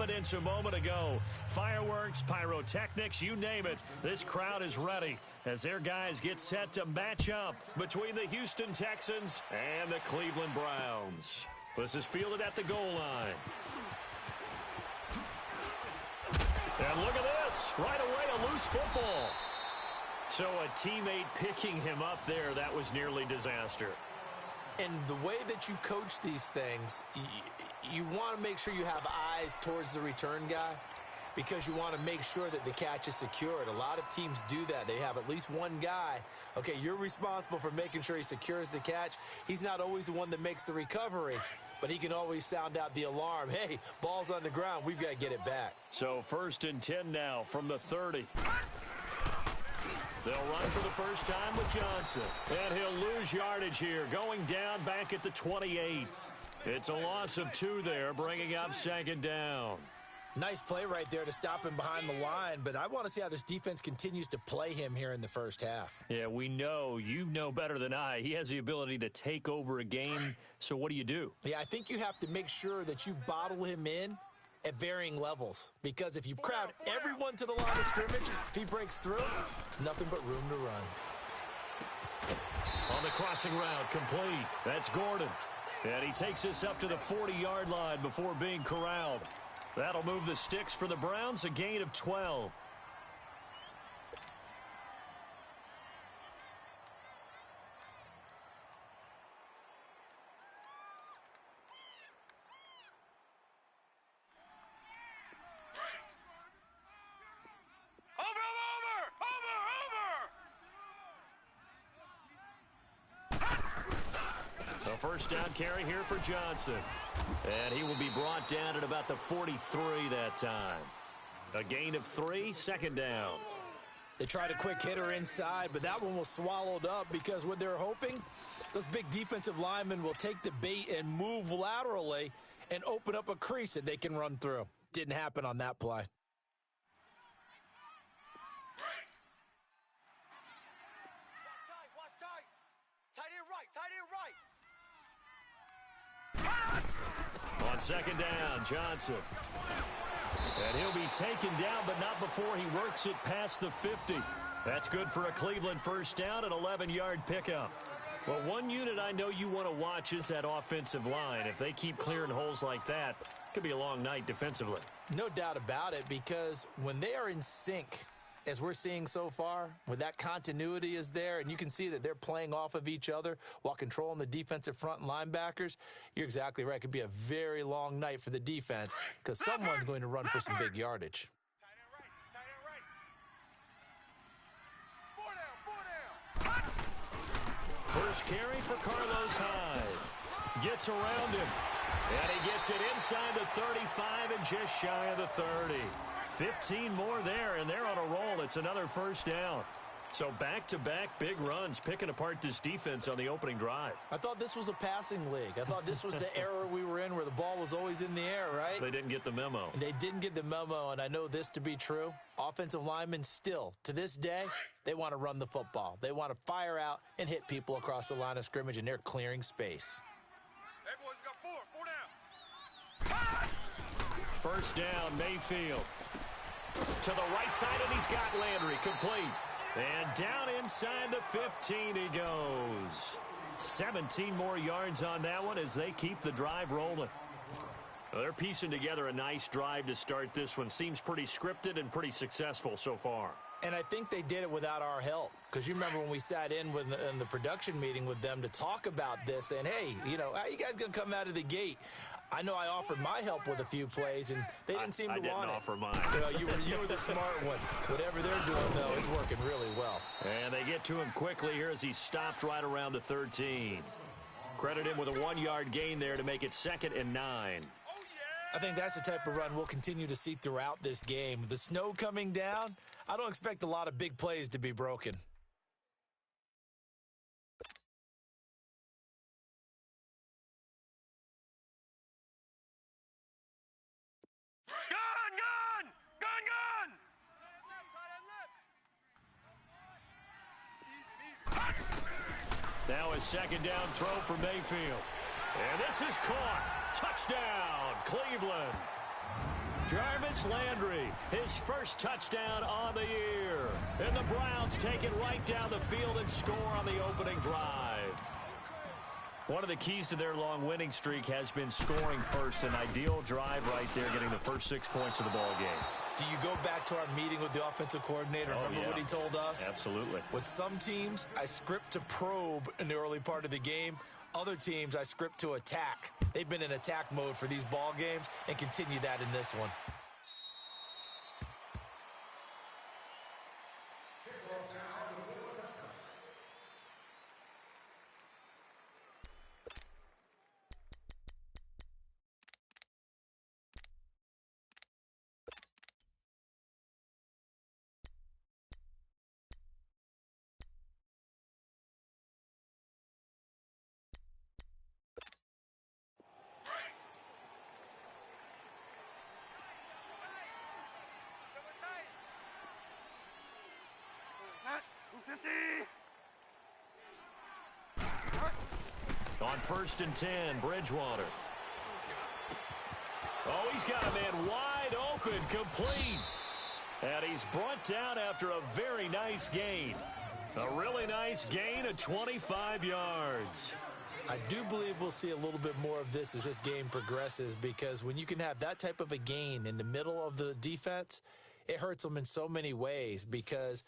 evidence a moment ago. Fireworks, pyrotechnics, you name it. This crowd is ready as their guys get set to match up between the Houston Texans and the Cleveland Browns. This is fielded at the goal line. And look at this. Right away, a loose football. So a teammate picking him up there, that was nearly disaster. And the way that you coach these things, you want to make sure you have eyes towards the return guy because you want to make sure that the catch is secured. A lot of teams do that. They have at least one guy. Okay, you're responsible for making sure he secures the catch. He's not always the one that makes the recovery, but he can always sound out the alarm. Hey, ball's on the ground. We've got to get it back. So 1st and 10 now from the 30. They'll run for the first time with Johnson. And he'll lose yardage here, going down back at the 28. It's a loss of 2 there, bringing up 2nd down. Nice play right there to stop him behind the line, but I want to see how this defense continues to play him here in the first half. Yeah, we know. You know better than I. He has the ability to take over a game, so what do? Yeah, I think you have to make sure that you bottle him in at varying levels, because if you crowd everyone to the line of scrimmage, if he breaks through, there's nothing but room to run. On the crossing route, complete. That's Gordon. And he takes us up to the 40-yard line before being corralled. That'll move the sticks for the Browns, a gain of 12. First down carry here for Johnson. And he will be brought down at about the 43 that time. A gain of 3, 2nd down. They tried a quick hitter inside, but that one was swallowed up because what they're hoping, those big defensive linemen will take the bait and move laterally and open up a crease that they can run through. Didn't happen on that play. Watch tight. Tight end right. On 2nd down, Johnson. And he'll be taken down, but not before he works it past the 50. That's good for a Cleveland first down, an 11-yard pickup. Well, one unit I know you want to watch is that offensive line. If they keep clearing holes like that, it could be a long night defensively. No doubt about it, because when they are in sync, as we're seeing so far, when that continuity is there, and you can see that they're playing off of each other while controlling the defensive front and linebackers, you're exactly right. It could be a very long night for the defense because someone's going to run for some big yardage. First carry for Carlos Hyde. Gets around him. And he gets it inside the 35 and just shy of the 30. 15 more there, and they're on a roll. It's another first down. So back-to-back big runs, picking apart this defense on the opening drive. I thought this was a passing league. I thought this was the era we were in where the ball was always in the air, right? They didn't get the memo. They didn't get the memo, and I know this to be true. Offensive linemen still, to this day, they want to run the football. They want to fire out and hit people across the line of scrimmage, and they're clearing space. Hey, boys, we got 4 down. First down, Mayfield. To the right side, and he's got Landry complete. And down inside the 15 he goes. 17 more yards on that one as they keep the drive rolling. Well, they're piecing together a nice drive to start this one. Seems pretty scripted and pretty successful so far. And I think they did it without our help. Because you remember when we sat in the production meeting with them to talk about this, and hey, you know, how you guys going to come out of the gate? I know I offered my help with a few plays, and they didn't seem to want it. I didn't offer mine. Well, you were the smart one. Whatever they're doing, though, it's working really well. And they get to him quickly here as he stopped right around the 13. Credit him with a 1-yard gain there to make it 2nd and 9. I think that's the type of run we'll continue to see throughout this game. The snow coming down, I don't expect a lot of big plays to be broken. Now a 2nd down throw for Mayfield. And this is caught. Touchdown, Cleveland. Jarvis Landry, his first touchdown on the year. And the Browns take it right down the field and score on the opening drive. One of the keys to their long winning streak has been scoring first. An ideal drive right there, getting the first 6 points of the ball game. Do you go back to our meeting with the offensive coordinator? Remember what he told us? Absolutely. With some teams, I script to probe in the early part of the game. Other teams, I script to attack. They've been in attack mode for these ball games and continue that in this one. On 1st and 10, Bridgewater. Oh, he's got a man wide open, complete. And he's brought down after a very nice gain. A really nice gain of 25 yards. I do believe we'll see a little bit more of this as this game progresses, because when you can have that type of a gain in the middle of the defense, it hurts them in so many ways, because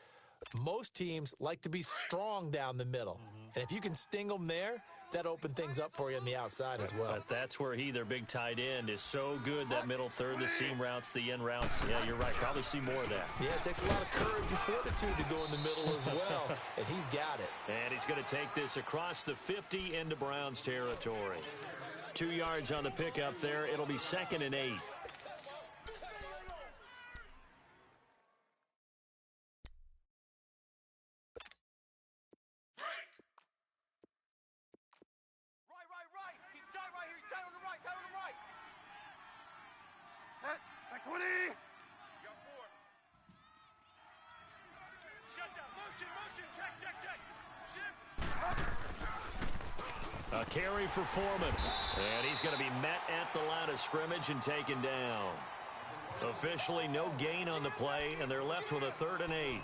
most teams like to be strong down the middle. And if you can sting them there, that open things up for you on the outside as well. But that's where their big tight end, is so good, that middle third, the seam routes, the end routes. Yeah, you're right. Probably see more of that. Yeah, it takes a lot of courage and fortitude to go in the middle as well, and he's got it. And he's going to take this across the 50 into Browns territory. 2 yards on the pickup there. It'll be 2nd and 8. A carry for Foreman. And he's going to be met at the line of scrimmage and taken down. Officially no gain on the play, and they're left with a 3rd and 8.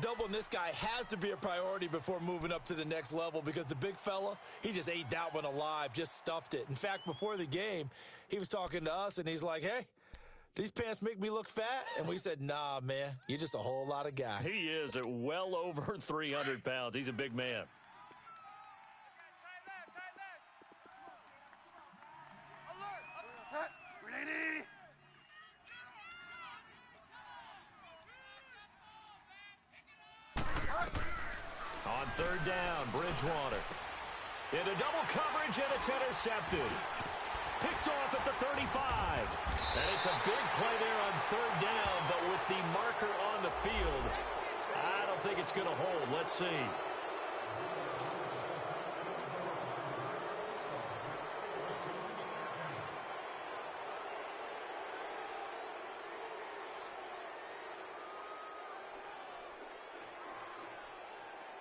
Doubling this guy has to be a priority before moving up to the next level, because the big fella, he just ate that one alive, just stuffed it. In fact, before the game, he was talking to us, and he's like, hey, these pants make me look fat? And we said, nah, man, you're just a whole lot of guy. He is at well over 300 pounds. He's a big man. On 3rd down, Bridgewater. Into double coverage, and it's intercepted. Picked off at the 35. And it's a big play there on 3rd down, but with the marker on the field, I don't think it's going to hold. Let's see.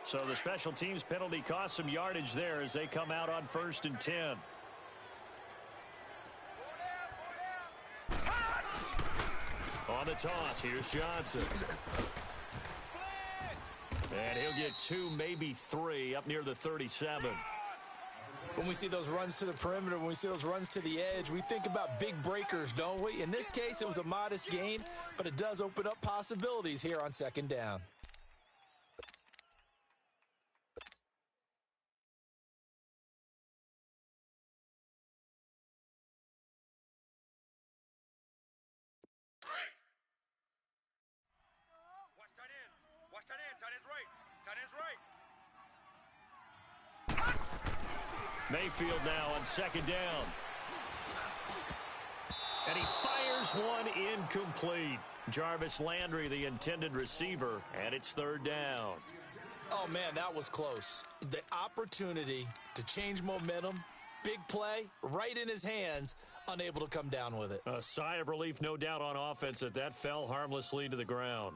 So the special teams penalty cost some yardage there as they come out on 1st and 10. On the toss, here's Johnson. And he'll get 2, maybe 3, up near the 37. When we see those runs to the perimeter, when we see those runs to the edge, we think about big breakers, don't we? In this case, it was a modest gain, but it does open up possibilities here on 2nd down. Mayfield now on 2nd down. And he fires one incomplete. Jarvis Landry, the intended receiver, and it's 3rd down. Oh, man, that was close. The opportunity to change momentum, big play, right in his hands, unable to come down with it. A sigh of relief, no doubt, on offense that fell harmlessly to the ground.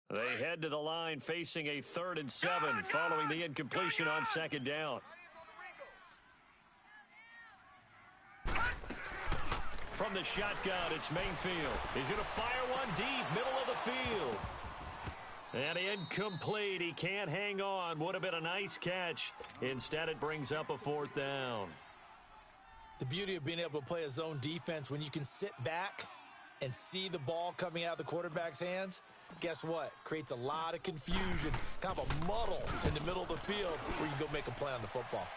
They head to the line facing a 3rd and 7 following the incompletion on 2nd down. From the shotgun, it's Mayfield. He's going to fire one deep, middle of the field. And incomplete. He can't hang on. Would have been a nice catch. Instead, it brings up a 4th down. The beauty of being able to play a zone defense when you can sit back and see the ball coming out of the quarterback's hands, guess what? Creates a lot of confusion, kind of a muddle in the middle of the field where you can go make a play on the football.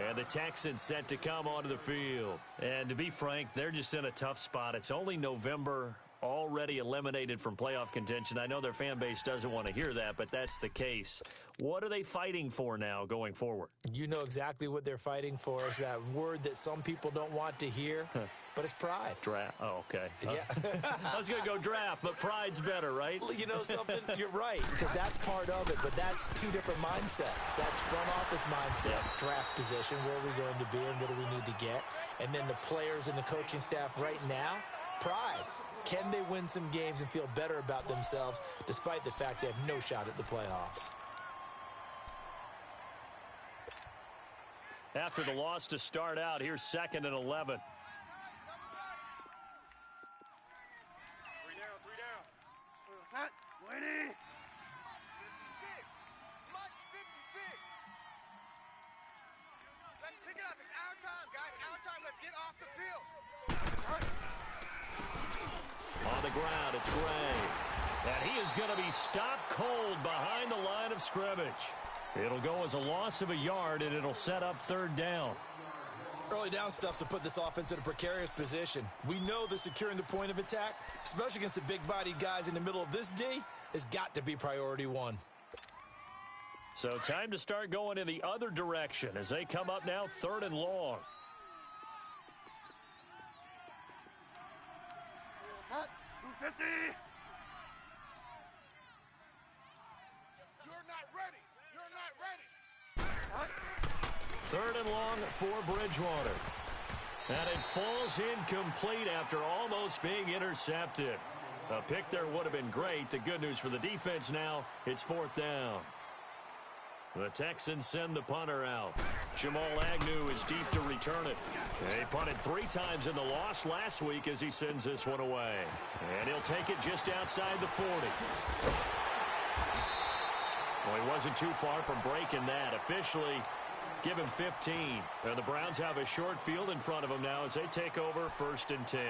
And the Texans set to come onto the field. And to be frank, they're just in a tough spot. It's only November, already eliminated from playoff contention. I know their fan base doesn't want to hear that, but that's the case. What are they fighting for now going forward? You know exactly what they're fighting for. Is that word that some people don't want to hear, but it's pride. Draft. Oh, okay. Yeah. I was going to go draft, but pride's better, right? You know something? You're right, because that's part of it, but that's two different mindsets. That's front office mindset, draft position, where are we going to be and what do we need to get? And then the players and the coaching staff right now, pride. Can they win some games and feel better about themselves despite the fact they have no shot at the playoffs? After the loss to start out, here's 2nd and 11. 3 down, 3 down. Hot, Winnie. 56. Much 56. Let's pick it up. It's our time, guys. Our time. Let's get off the field. On the ground, it's Gray. And he is going to be stopped cold behind the line of scrimmage. It'll go as a loss of a yard, and it'll set up 3rd down. Early down stuff to put this offense in a precarious position. We know that securing the point of attack, especially against the big-bodied guys in the middle of this D, has got to be priority 1. So time to start going in the other direction as they come up now 3rd and long. Hot, 250. You're not ready. You're not ready. 3rd and long for Bridgewater. And it falls incomplete after almost being intercepted. A pick there would have been great. The good news for the defense now, it's 4th down. The Texans send the punter out. Jamal Agnew is deep to return it. He punted 3 times in the loss last week as he sends this one away. And he'll take it just outside the 40. Well, he wasn't too far from breaking that. Officially, give him 15. And the Browns have a short field in front of them now as they take over 1st and 10.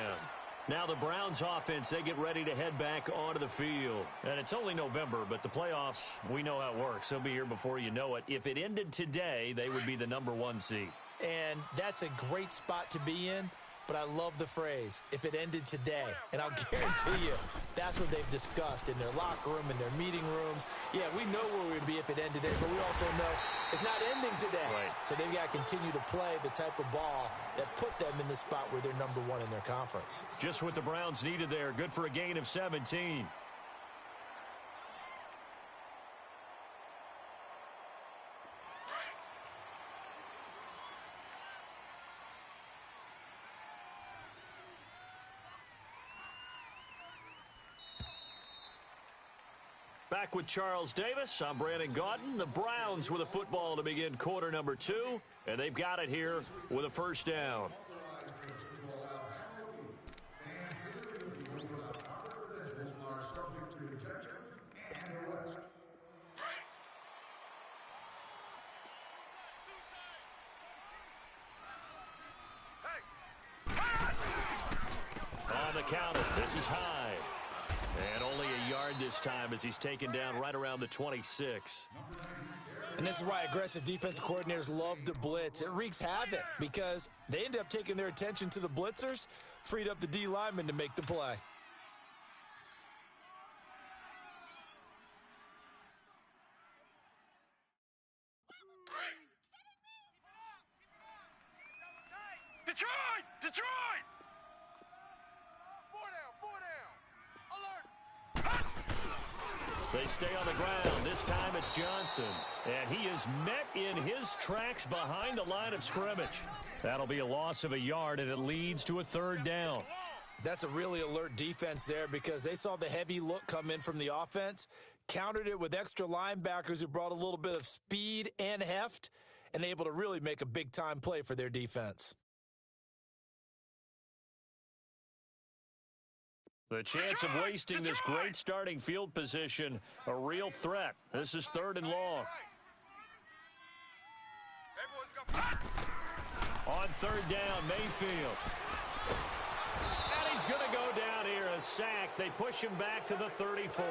Now the Browns offense, they get ready to head back onto the field. And it's only November, but the playoffs, we know how it works. They'll be here before you know it. If it ended today, they would be the number 1 seed. And that's a great spot to be in, but I love the phrase, if it ended today. And I'll guarantee you, that's what they've discussed in their locker room, in their meeting rooms. Yeah, we know where we'd be if it ended today, but we also know it's not ending today. Right. So they've got to continue to play the type of ball that put them in the spot where they're number 1 in their conference. Just what the Browns needed there. Good for a gain of 17. Back with Charles Davis. I'm Brandon Gaudin. The Browns with a football to begin quarter number 2, and they've got it here with a 1st down. On the counter, this is high. And only a yard this time as he's taken down right around the 26. And this is why aggressive defensive coordinators love to blitz. It wreaks havoc because they end up taking their attention to the blitzers, freed up the D lineman to make the play. Detroit! Detroit! 4 down, 4 down. Alert. They stay on the ground. This time it's Johnson. And he is met in his tracks behind the line of scrimmage. That'll be a loss of a yard, and it leads to a third down. That's a really alert defense there because they saw the heavy look come in from the offense, countered it with extra linebackers who brought a little bit of speed and heft, and able to really make a big-time play for their defense. The chance of wasting this great starting field position, a real threat. This is 3rd and long. On 3rd down, Mayfield. And he's going to go down here, a sack. They push him back to the 34.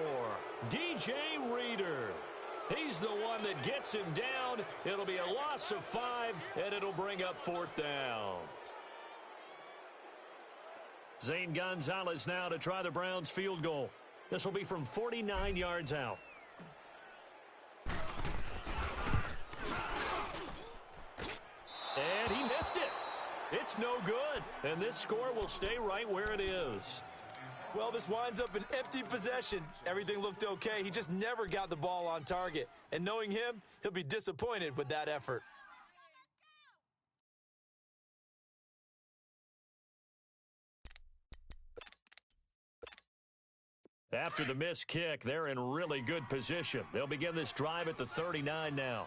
DJ Reader. He's the one that gets him down. It'll be a loss of 5, and it'll bring up 4th down. Zane Gonzalez now to try the Browns field goal. This will be from 49 yards out. And he missed it. It's no good. And this score will stay right where it is. Well, this winds up an empty possession. Everything looked okay. He just never got the ball on target. And knowing him, he'll be disappointed with that effort. After the missed kick, they're in really good position. They'll begin this drive at the 39 now.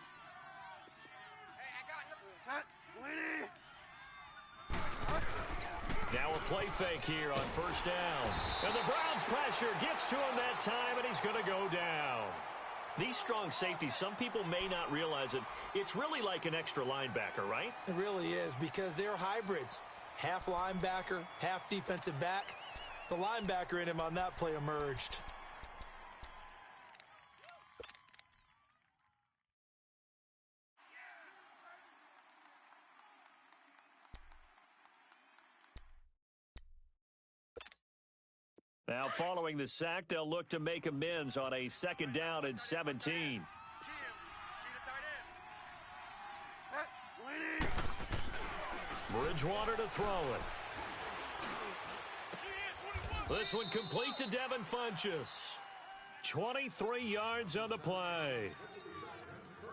Now a play fake here on 1st down. And the Browns pressure gets to him that time, and he's going to go down. These strong safeties, some people may not realize it. It's really like an extra linebacker, right? It really is because they're hybrids. Half linebacker, half defensive back. The linebacker in him on that play emerged. Now following the sack, they'll look to make amends on a 2nd down and 17. Bridgewater to throw it. This one complete to Devin Funchess. 23 yards on the play.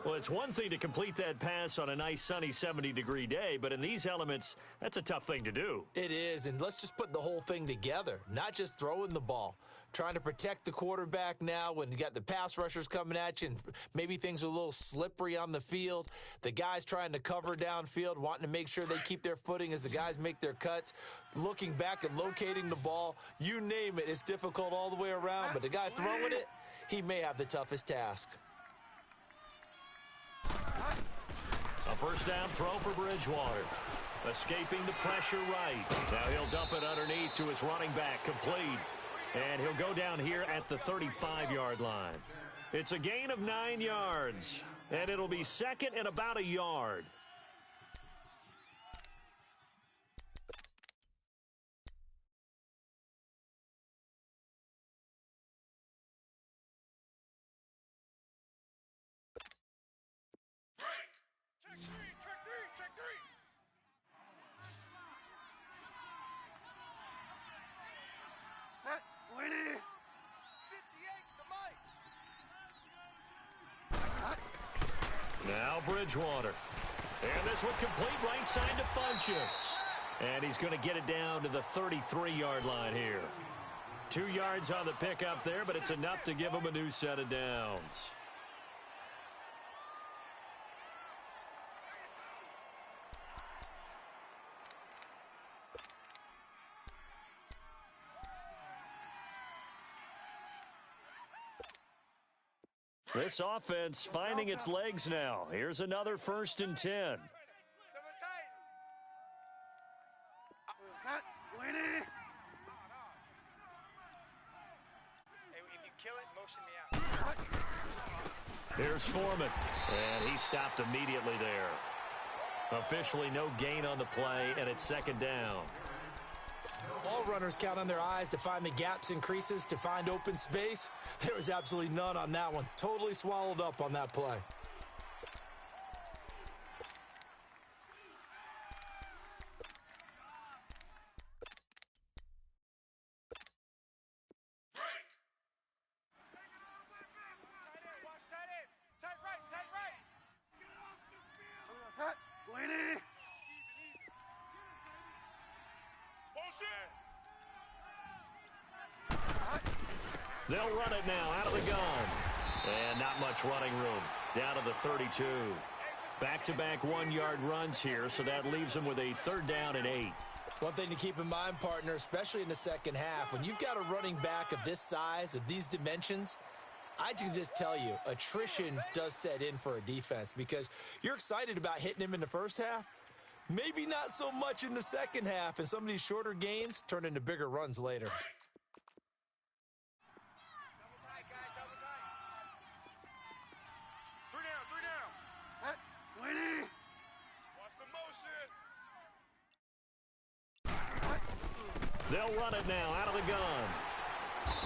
Well, it's one thing to complete that pass on a nice sunny 70-degree day, but in these elements, that's a tough thing to do. It is, and let's just put the whole thing together, not just throwing the ball. Trying to protect the quarterback now when you got the pass rushers coming at you and maybe things are a little slippery on the field. The guys trying to cover downfield, wanting to make sure they keep their footing as the guys make their cuts. Looking back and locating the ball, you name it, it's difficult all the way around. But the guy throwing it, he may have the toughest task. A 1st down throw for Bridgewater. Escaping the pressure right. Now he'll dump it underneath to his running back, complete. And he'll go down here at the 35-yard line. It's a gain of 9 yards. And it'll be 2nd and about a yard. Now Bridgewater. And this one complete right side to Funchess. And he's going to get it down to the 33-yard line here. 2 yards on the pickup there, but it's enough to give him a new set of downs. This offense finding its legs now. Here's another 1st and 10. Here's Foreman, and he stopped immediately there. Officially no gain on the play, and it's 2nd down. All runners count on their eyes to find the gaps and creases, to find open space. There was absolutely none on that one. Totally swallowed up on that play. They'll run it now out of the gun. And not much running room. Down to the 32. Back-to-back one-yard runs here, so that leaves them with a 3rd down and 8. One thing to keep in mind, partner, especially in the second half, when you've got a running back of this size, of these dimensions, I can just tell you, attrition does set in for a defense because you're excited about hitting him in the first half. Maybe not so much in the second half, and some of these shorter gains turn into bigger runs later. Double tight, guys, double tight. 3 down. Hut. Winnie. Watch the motion. They'll run it now out of the gun.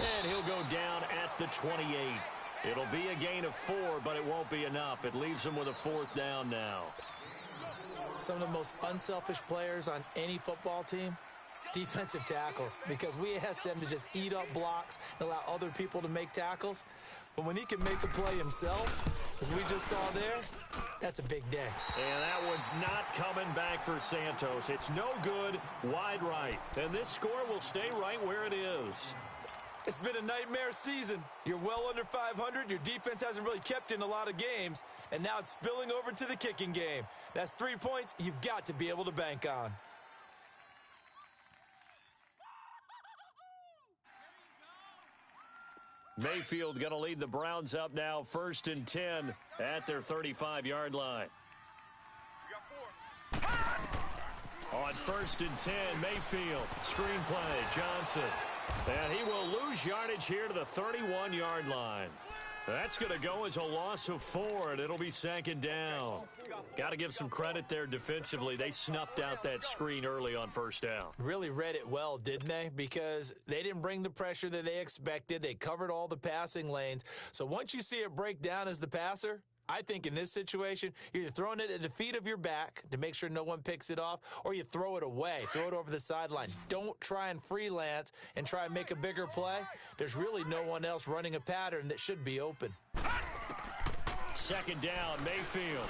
And he'll go down at the 28. It'll be a gain of 4, but it won't be enough. It leaves them with a 4th down now. Some of the most unselfish players on any football team, defensive tackles, because we ask them to just eat up blocks and allow other people to make tackles. But when he can make a play himself, as we just saw there, that's a big day. And that one's not coming back for Santos. It's no good, wide right. And this score will stay right where it is. It's been a nightmare season. You're well under 500. Your defense hasn't really kept in a lot of games. And now it's spilling over to the kicking game. That's 3 points you've got to be able to bank on. Mayfield going to lead the Browns up now, 1st and 10 at their 35-yard line. We got 4. On 1st and 10, Mayfield, screenplay, Johnson. And he will lose yardage here to the 31-yard line. That's going to go as a loss of 4, and it'll be 2nd down. Got to give some credit there defensively. They snuffed out that screen early on 1st down. Really read it well, didn't they? Because they didn't bring the pressure that they expected. They covered all the passing lanes. So once you see it break down as the passer, I think in this situation, you're either throwing it at the feet of your back to make sure no one picks it off, or you throw it away, throw it over the sideline. Don't try and freelance and try and make a bigger play. There's really no one else running a pattern that should be open. 2nd down, Mayfield.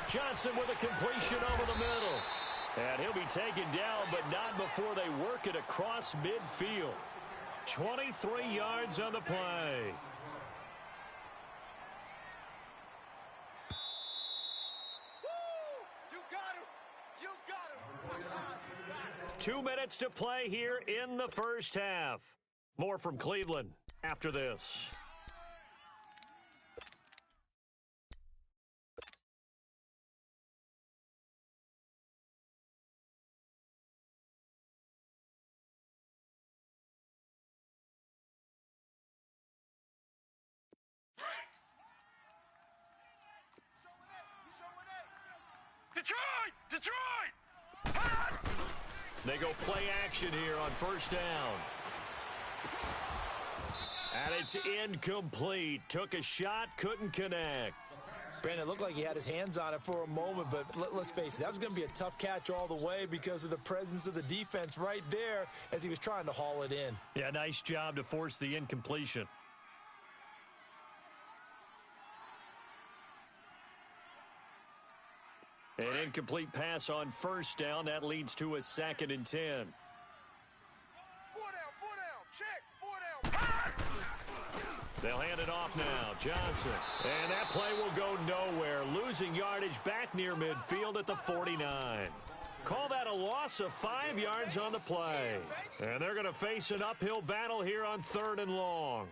Johnson with a completion over the middle. And he'll be taken down, but not before they work it across midfield. 23 yards on the play. You got him. 2 minutes to play here in the 1st half. More from Cleveland after this. Detroit! Detroit! They go play action here on 1st down. And it's incomplete. Took a shot, couldn't connect. Brandon, it looked like he had his hands on it for a moment, but let's face it, that was going to be a tough catch all the way because of the presence of the defense right there as he was trying to haul it in. Yeah, nice job to force the incompletion. An incomplete pass on 1st down. That leads to a 2nd and 10. 4 down. Check. 4 down. They'll hand it off now. Johnson. And that play will go nowhere. Losing yardage back near midfield at the 49. Call that a loss of 5 yards on the play. And they're going to face an uphill battle here on 3rd and long.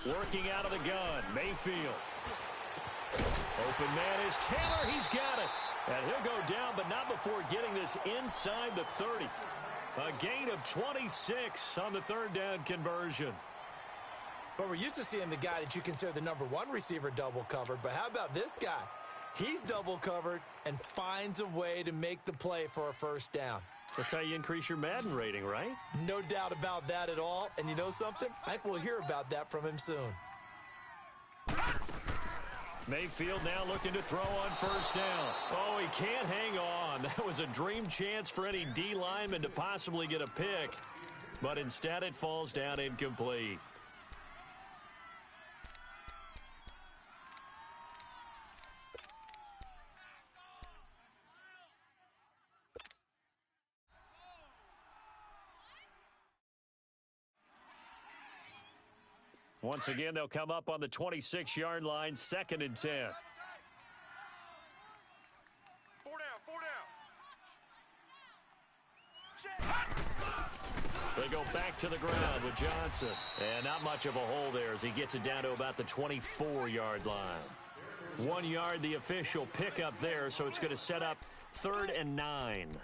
Working out of the gun, Mayfield. Open man is Taylor. He's got it. And he'll go down, but not before getting this inside the 30. A gain of 26 on the 3rd down conversion. But we're used to seeing the guy that you consider the #1 receiver double covered. But how about this guy? He's double covered and finds a way to make the play for a 1st down. That's how you increase your Madden rating, right? No doubt about that at all. And you know something? I think we'll hear about that from him soon. Mayfield now looking to throw on 1st down. Oh, he can't hang on. That was a dream chance for any D lineman to possibly get a pick. but instead it falls down incomplete. Once again, they'll come up on the 26-yard line, 2nd and 10. 4 down, 4 down. They go back to the ground with Johnson. And not much of a hole there as he gets it down to about the 24-yard line. 1 yard, the official pickup there, so it's going to set up 3rd and 9.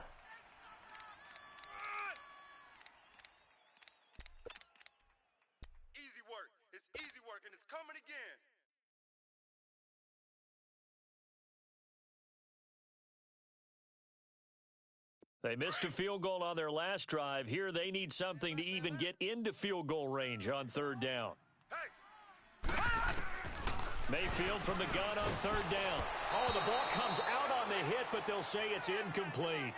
Easy work. It's easy work, and it's coming again. They missed a field goal on their last drive. Here they need something to even get into field goal range on 3rd down. Hey! Mayfield from the gun on 3rd down. Oh, the ball comes out on the hit, but they'll say it's incomplete.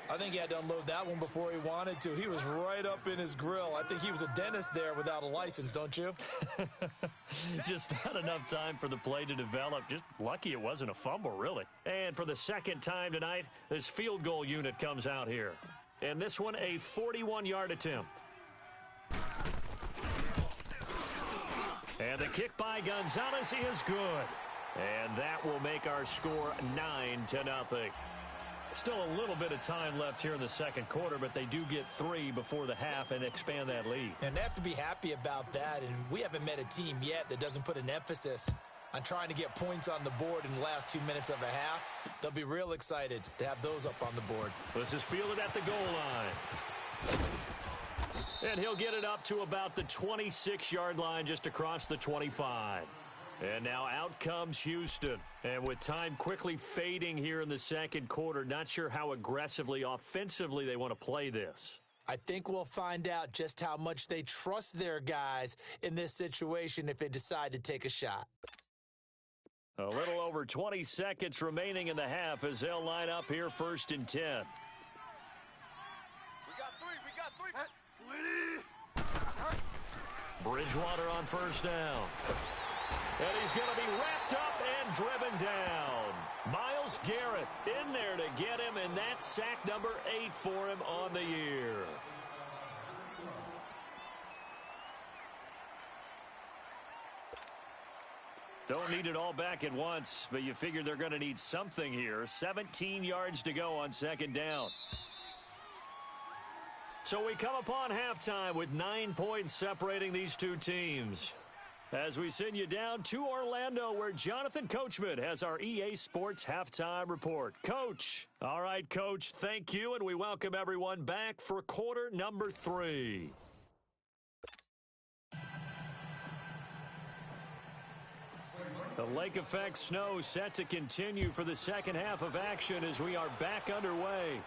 I think he had to unload that one before he wanted to. He was right up in his grill. I think he was a dentist there without a license, don't you? Just not enough time for the play to develop. Just lucky it wasn't a fumble, really. And for the 2nd time tonight, this field goal unit comes out here. And this one, a 41-yard attempt. And the kick by Gonzalez is good. And that will make our score 9-0. Still a little bit of time left here in the 2nd quarter, but they do get 3 before the half and expand that lead. And they have to be happy about that, and we haven't met a team yet that doesn't put an emphasis on trying to get points on the board in the last 2 minutes of a half. They'll be real excited to have those up on the board. This is fielded at the goal line. And he'll get it up to about the 26-yard line, just across the 25. And now out comes Houston. And with time quickly fading here in the 2nd quarter, not sure how aggressively, offensively they want to play this. I think we'll find out just how much they trust their guys in this situation if they decide to take a shot. A little over 20 seconds remaining in the half as they'll line up here 1st and 10. We got 3. Bridgewater on 1st down. And he's going to be wrapped up and driven down. Myles Garrett in there to get him, and that's sack number 8 for him on the year. Don't need it all back at once, but you figure they're going to need something here. 17 yards to go on 2nd down. So we come upon halftime with 9 points separating these two teams. As we send you down to Orlando, where Jonathan Coachman has our EA Sports Halftime Report. Coach. All right, Coach, thank you, and we welcome everyone back for quarter number 3. The lake effect snow set to continue for the 2nd half of action as we are back underway.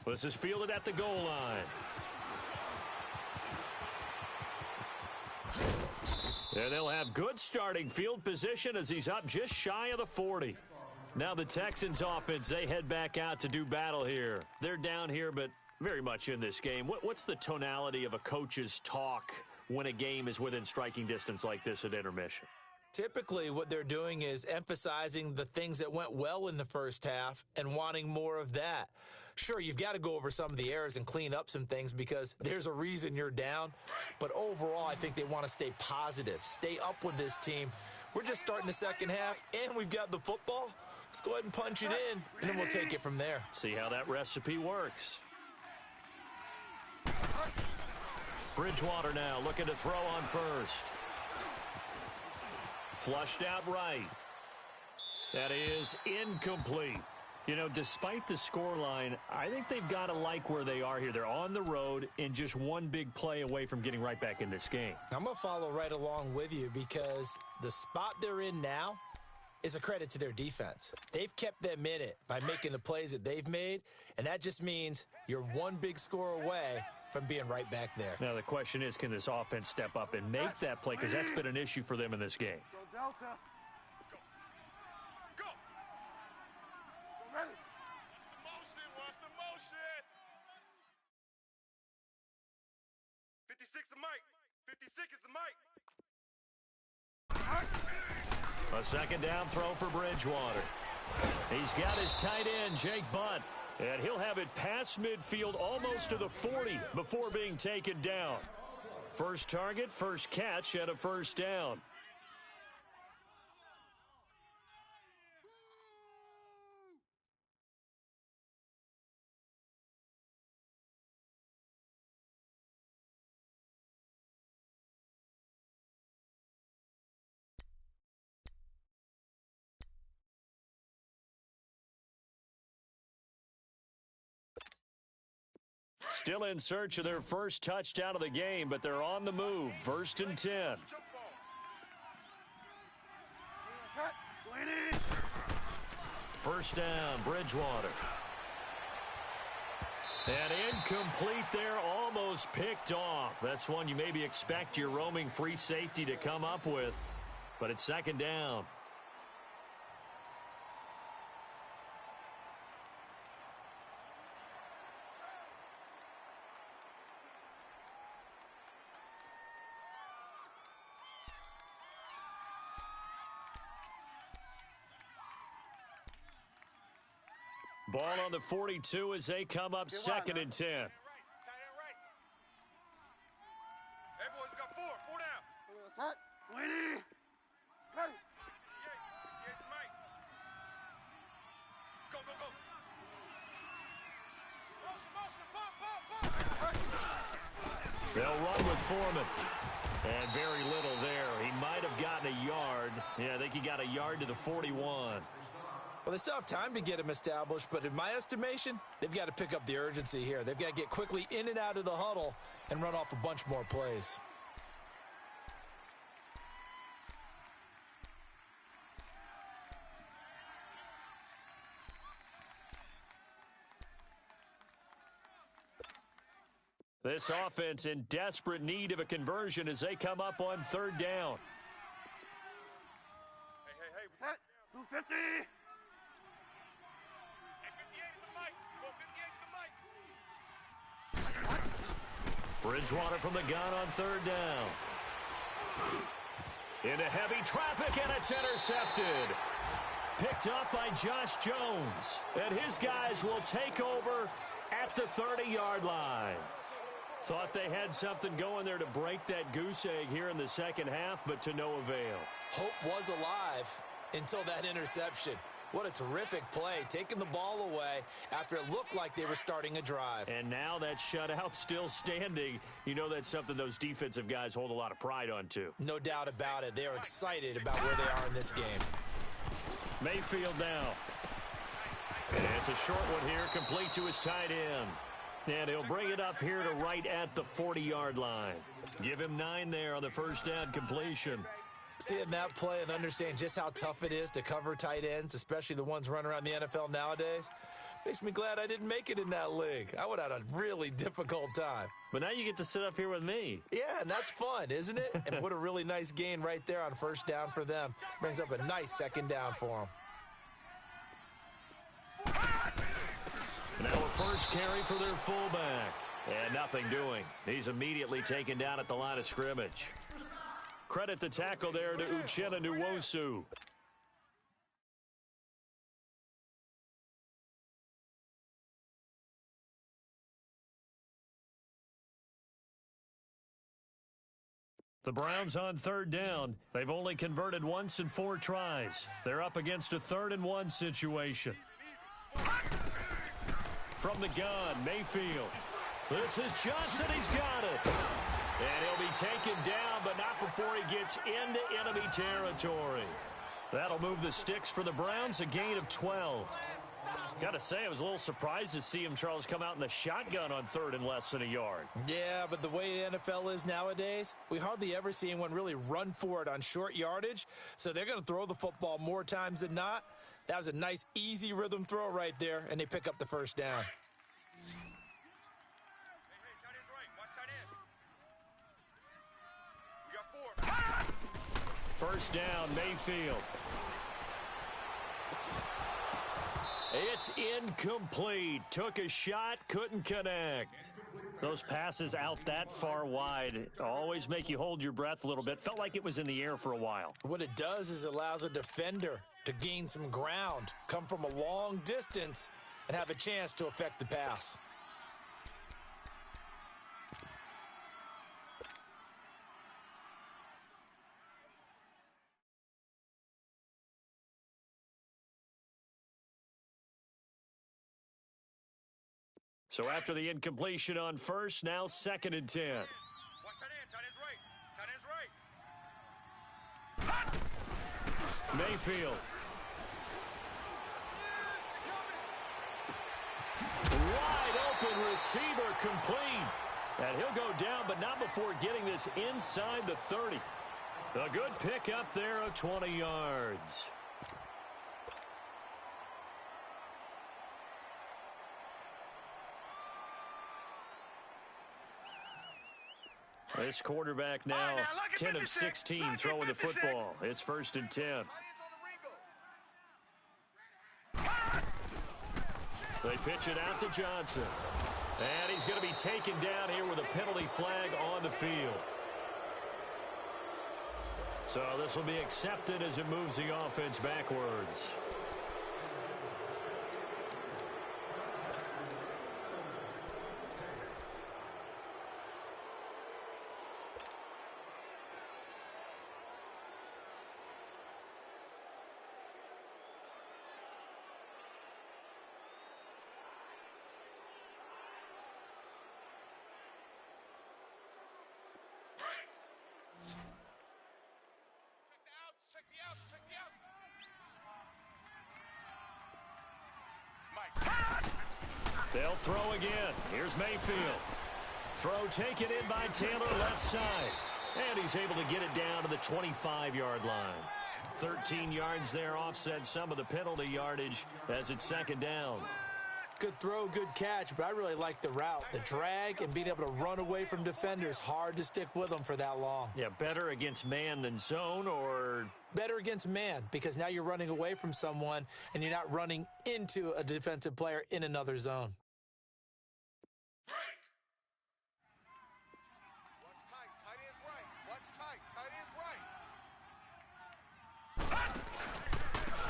This is fielded at the goal line. And they'll have good starting field position as he's up just shy of the 40. Now the Texans offense, they head back out to do battle here. They're down here, but very much in this game. What's the tonality of a coach's talk when a game is within striking distance like this at intermission? Typically, what they're doing is emphasizing the things that went well in the first half and wanting more of that. Sure, you've got to go over some of the errors and clean up some things because there's a reason you're down. But overall, I think they want to stay positive, stay up with this team. We're just starting the 2nd half, and we've got the football. Let's go ahead and punch it in, and then we'll take it from there. See how that recipe works. Bridgewater now looking to throw on 1st. Flushed out right. That is incomplete. You know, despite the scoreline, I think they've got to like where they are here. They're on the road and just one big play away from getting right back in this game. I'm going to follow right along with you because the spot they're in now is a credit to their defense. They've kept them in it by making the plays that they've made, and that just means you're one big score away from being right back there. Now, the question is, can this offense step up and make that play? Because that's been an issue for them in this game. Go Delta. 56 the mic. 56 is the mic. A second down throw for Bridgewater. He's got his tight end, Jake Butt. And he'll have it past midfield almost to the 40 before being taken down. First target, first catch, and a first down. Still in search of their first touchdown of the game, but they're on the move. First and 10. First down, Bridgewater. And incomplete there, almost picked off. That's one you maybe expect your roaming free safety to come up with, but it's second down. Ball on the 42 as they come up second and 10. Tight end right. Hey, boys, we got four. Four down. Set. 20. Ready. Here's the mic. Go, go, go. Motion, pop. They'll run with Foreman. And very little there. He might have gotten a yard. Yeah, I think he got a yard to the 41. Well, they still have time to get him established, but in my estimation, they've got to pick up the urgency here. They've got to get quickly in and out of the huddle and run off a bunch more plays. This offense in desperate need of a conversion as they come up on third down. Hey. Set. 250. Hey, 58 is the mic. Go, 58 is the mic. Bridgewater from the gun on third down. Into heavy traffic, and it's intercepted. Picked up by Josh Jones. And his guys will take over at the 30-yard line. Thought they had something going there to break that goose egg here in the second half, but to no avail. Hope was alive until that interception. What a terrific play, taking the ball away after it looked like they were starting a drive. And now that shutout still standing. You know that's something those defensive guys hold a lot of pride on, too. No doubt about it. They are excited about where they are in this game. Mayfield now. And it's a short one here, complete to his tight end. And he'll bring it up here to right at the 40-yard line. Give him 9 there on the first down completion. Seeing that play and understand just how tough it is to cover tight ends, especially the ones running around the NFL nowadays, makes me glad I didn't make it in that league. I would have had a really difficult time. But now you get to sit up here with me. Yeah, and that's fun, isn't it? And what a really nice gain right there on first down for them. Brings up a nice second down for them. Now a first carry for their fullback. And nothing doing. He's immediately taken down at the line of scrimmage. Credit the tackle there to Uchenna Nwosu. The Browns on third down. They've only converted once in 4 tries. They're up against a 3rd and 1 situation. From the gun, Mayfield. This is Johnson. He's got it. And he'll be taken down, but not before he gets into enemy territory. That'll move the sticks for the Browns, a gain of 12. Got to say, I was a little surprised to see him, Charles, come out in the shotgun on 3rd and less than a yard. Yeah, but the way the NFL is nowadays, we hardly ever see anyone really run for it on short yardage. So they're going to throw the football more times than not. That was a nice, easy rhythm throw right there, and they pick up the first down. Hey, tight end's right. Watch tight end. We got 4. First down, Mayfield. It's incomplete. Took a shot, couldn't connect. Those passes out that far wide always make you hold your breath a little bit. Felt like it was in the air for a while. What it does is allows a defender to gain some ground, come from a long distance, and have a chance to affect the pass. So after the incompletion on first, now 2nd and 10. Watch tight end. Tight end's right. Tight end's right. Mayfield. Wide open receiver complete. And he'll go down, but not before getting this inside the 30. A good pickup there of 20 yards. This quarterback now 10 of 16 throwing the football. It's 1st and 10. They pitch it out to Johnson. And he's going to be taken down here with a penalty flag on the field. So this will be accepted as it moves the offense backwards. They'll throw again. Here's Mayfield. Throw taken in by Taylor, left side. And he's able to get it down to the 25-yard line. 13 yards there, offset some of the penalty yardage as it's 2nd down. Good throw, good catch, but I really like the route. The drag and being able to run away from defenders, hard to stick with them for that long. Yeah, better against man than zone, or better against man, because now you're running away from someone and you're not running into a defensive player in another zone.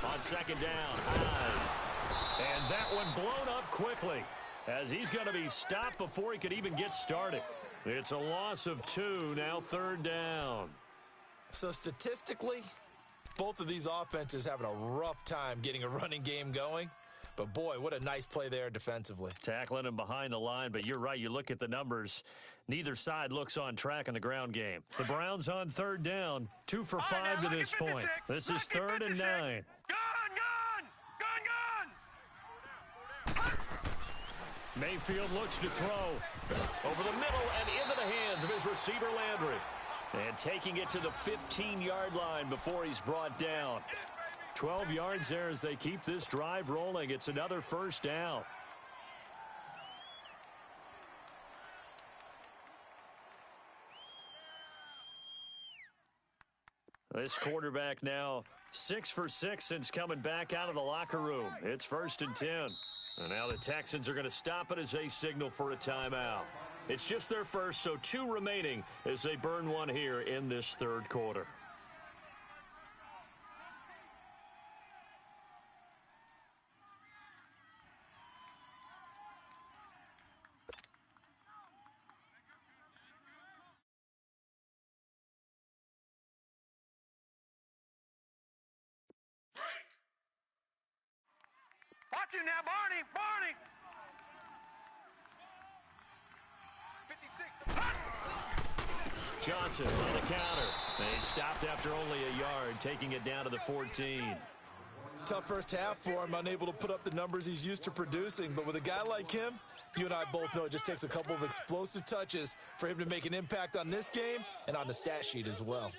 On 2nd down, high. And that one blown up quickly as he's going to be stopped before he could even get started. It's a loss of 2, now 3rd down. So statistically, both of these offenses having a rough time getting a running game going. But boy, what a nice play there defensively. Tackling him behind the line, but you're right, you look at the numbers. Neither side looks on track in the ground game. The Browns on 3rd down, 2 for 5 to this point. This is 3rd and 9. Mayfield looks to throw over the middle and into the hands of his receiver Landry. And taking it to the 15-yard line before he's brought down. 12 yards there as they keep this drive rolling. It's another 1st down. This quarterback now 6 for 6 since coming back out of the locker room. It's 1st and 10. And now the Texans are going to stop it as they signal for a timeout. It's just their first, so 2 remaining as they burn one here in this 3rd quarter. Watch him now, Barney! Barney! 56. Johnson on the counter. They stopped after only a yard, taking it down to the 14. Tough first half for him, unable to put up the numbers he's used to producing. But with a guy like him, you and I both know it just takes a couple of explosive touches for him to make an impact on this game and on the stat sheet as well.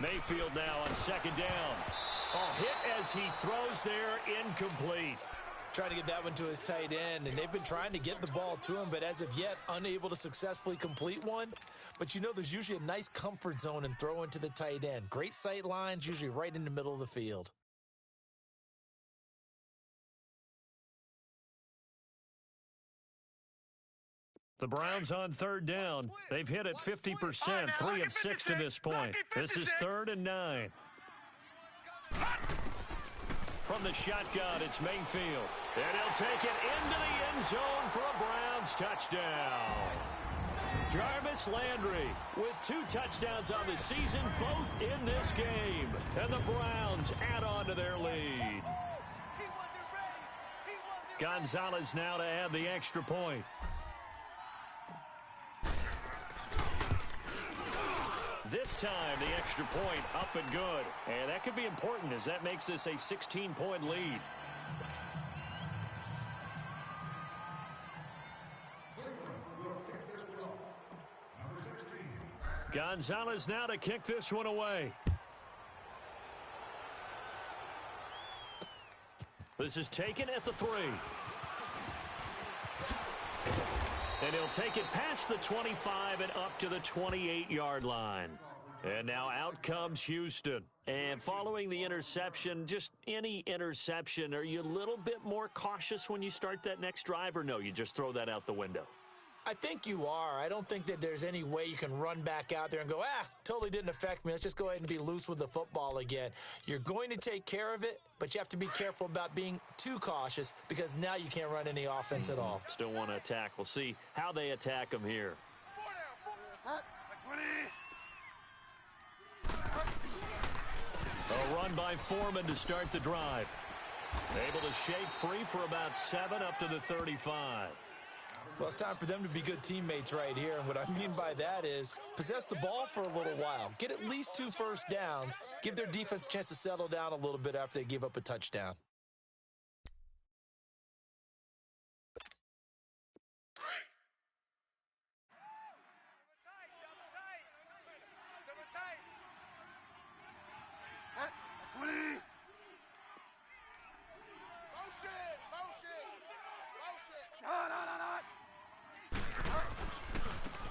Mayfield now on second down. Oh, hit as he throws there, incomplete. Trying to get that one to his tight end, and they've been trying to get the ball to him, but as of yet, unable to successfully complete one. But you know, there's usually a nice comfort zone in throwing to the tight end. Great sight lines, usually right in the middle of the field. The Browns on third down. They've hit it 50%, 3 of 6 to this point. This is 3rd and 9. From the shotgun, it's Mayfield. And he'll take it into the end zone for a Browns touchdown. Jarvis Landry with 2 touchdowns on the season, both in this game. And the Browns add on to their lead. Gonzalez now to add the extra point. This time, the extra point up and good. And that could be important as that makes this a 16-point lead. Gonzalez now to kick this one away. This is taken at the 3. And he'll take it past the 25 and up to the 28-yard line. And now out comes Houston. And following the interception, just any interception, are you a little bit more cautious when you start that next drive, or no, you just throw that out the window? I think you are. I don't think that there's any way you can run back out there and go, totally didn't affect me. Let's just go ahead and be loose with the football again. You're going to take care of it, but you have to be careful about being too cautious because now you can't run any offense at all. Still want to attack. We'll see how they attack them here. A run by Foreman to start the drive. Able to shake free for about 7 up to the 35. Well, it's time for them to be good teammates right here. And what I mean by that is possess the ball for a little while. Get at least 2 first downs. Give their defense a chance to settle down a little bit after they give up a touchdown.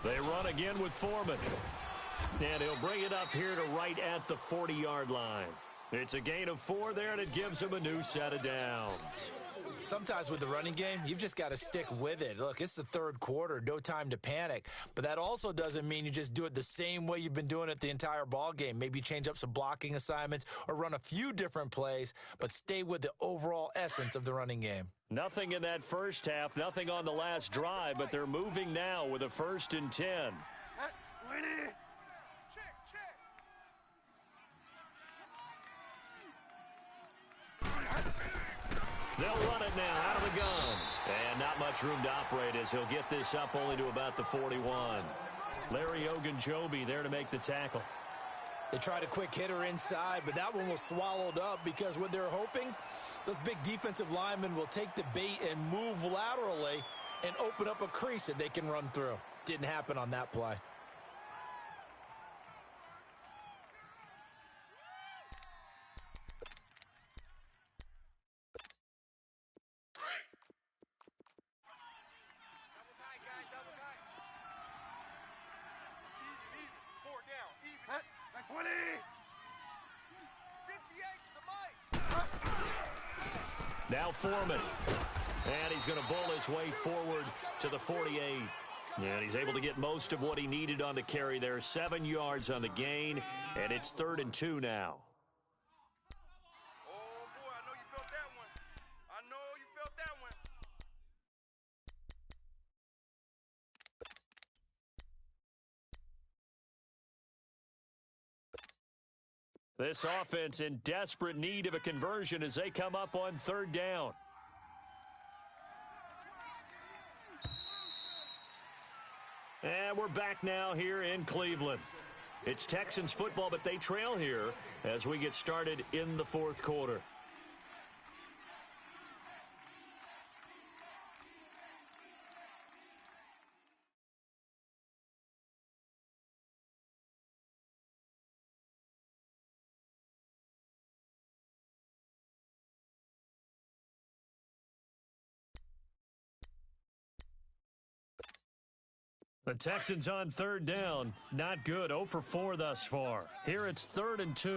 They run again with Foreman. And he'll bring it up here to right at the 40-yard line. It's a gain of 4 there, and it gives him a new set of downs. Sometimes with the running game, you've just got to stick with it. Look, it's the 3rd quarter, no time to panic. But that also doesn't mean you just do it the same way you've been doing it the entire ball game. Maybe change up some blocking assignments or run a few different plays, but stay with the overall essence of the running game. Nothing in that first half, nothing on the last drive, but they're moving now with a 1st and 10. They'll run it now out of the gun. And not much room to operate as he'll get this up only to about the 41. Larry Ogunjobi there to make the tackle. They tried a quick hitter inside, but that one was swallowed up because what they're hoping, those big defensive linemen will take the bait and move laterally and open up a crease that they can run through. Didn't happen on that play. Now Foreman. And he's going to bull his way forward to the 48. And he's able to get most of what he needed on the carry there. 7 yards on the gain, and it's 3rd and 2 now. Oh, boy, I know you felt that one. I know you felt that one. This offense in desperate need of a conversion as they come up on 3rd down. And we're back now here in Cleveland. It's Texans football, but they trail here as we get started in the 4th quarter. The Texans on third down. Not good. 0 for 4 thus far. Here it's 3rd and 2. Hey.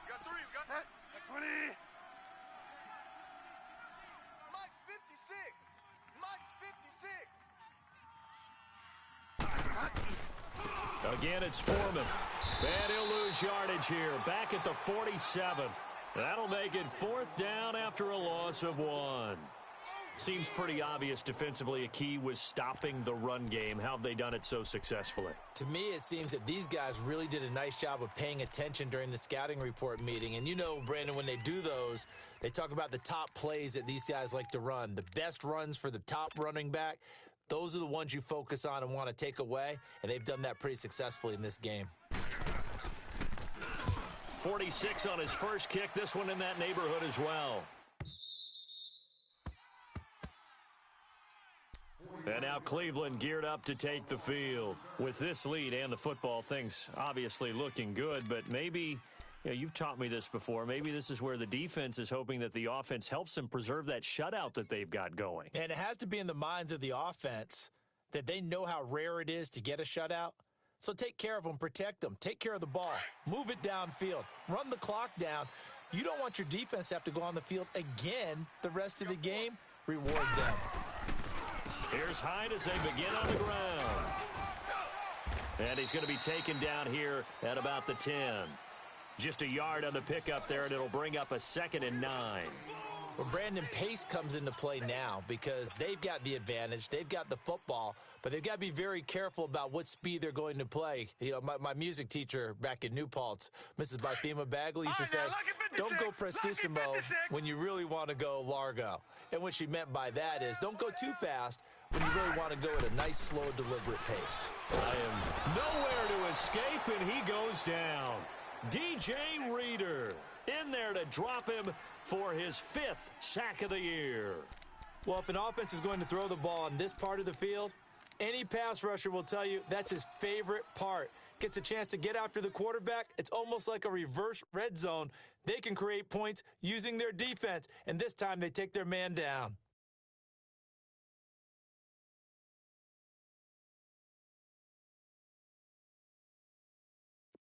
You got 3. You got 20. Mike's 56. Mike's 56. Again, it's Foreman. And he'll lose yardage here. Back at the 47. That'll make it 4th down after a loss of 1. Seems pretty obvious defensively a key was stopping the run game. How have they done it so successfully? To me, it seems that these guys really did a nice job of paying attention during the scouting report meeting. And you know, Brandon, when they do those, they talk about the top plays that these guys like to run. The best runs for the top running back, those are the ones you focus on and want to take away. And they've done that pretty successfully in this game. 46 on his first kick. This one in that neighborhood as well. And now Cleveland geared up to take the field. With this lead and the football, things obviously looking good, but maybe, you've taught me this before, maybe this is where the defense is hoping that the offense helps them preserve that shutout that they've got going. And it has to be in the minds of the offense that they know how rare it is to get a shutout. So take care of them, protect them, take care of the ball, move it downfield, run the clock down. You don't want your defense to have to go on the field again the rest of the game. Reward them. Here's Hyde as they begin on the ground. And he's going to be taken down here at about the 10. Just a yard on the pickup there, and it'll bring up a 2nd and 9. Well, Brandon, pace comes into play now because they've got the advantage. They've got the football, but they've got to be very careful about what speed they're going to play. You know, my music teacher back in New Paltz, Mrs. Bythema Bagley, used to say, don't go prestissimo when you really want to go largo. And what she meant by that is don't go too fast when you really want to go at a nice, slow, deliberate pace. I am nowhere to escape, and he goes down. DJ Reader in there to drop him for his 5th sack of the year. Well, if an offense is going to throw the ball on this part of the field, any pass rusher will tell you that's his favorite part. Gets a chance to get after the quarterback. It's almost like a reverse red zone. They can create points using their defense, and this time they take their man down.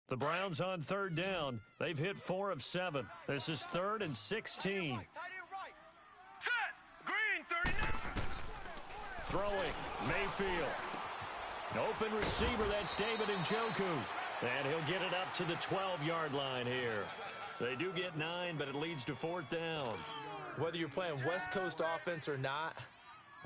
The Browns on third down. They've hit 4 of 7. This is 3rd and 16. Set. Green, 39. Throwing, Mayfield. Open receiver, that's David Njoku. And he'll get it up to the 12-yard line here. They do get 9, but it leads to 4th down. Whether you're playing West Coast offense or not,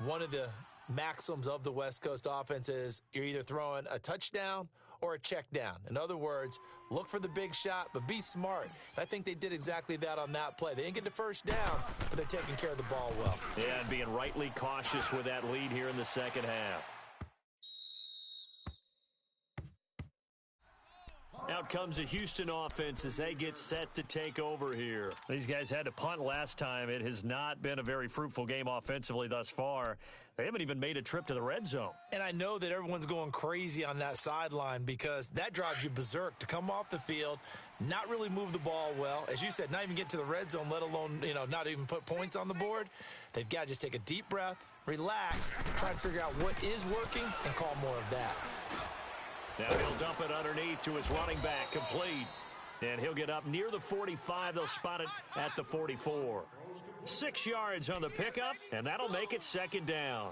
one of the maxims of the West Coast offense is you're either throwing a touchdown or a check down. In other words, look for the big shot, but be smart. And I think they did exactly that on that play. They didn't get the first down, but they're taking care of the ball well. Yeah, and being rightly cautious with that lead here in the second half. Out comes the Houston offense as they get set to take over here. These guys had to punt last time. It has not been a very fruitful game offensively thus far. They haven't even made a trip to the red zone. And I know that everyone's going crazy on that sideline because that drives you berserk to come off the field, not really move the ball well. As you said, not even get to the red zone, let alone, not even put points on the board. They've got to just take a deep breath, relax, try to figure out what is working, and call more of that. Now he'll dump it underneath to his running back, complete. And he'll get up near the 45. They'll spot it at the 44. 6 yards on the pickup, and that'll make it 2nd down.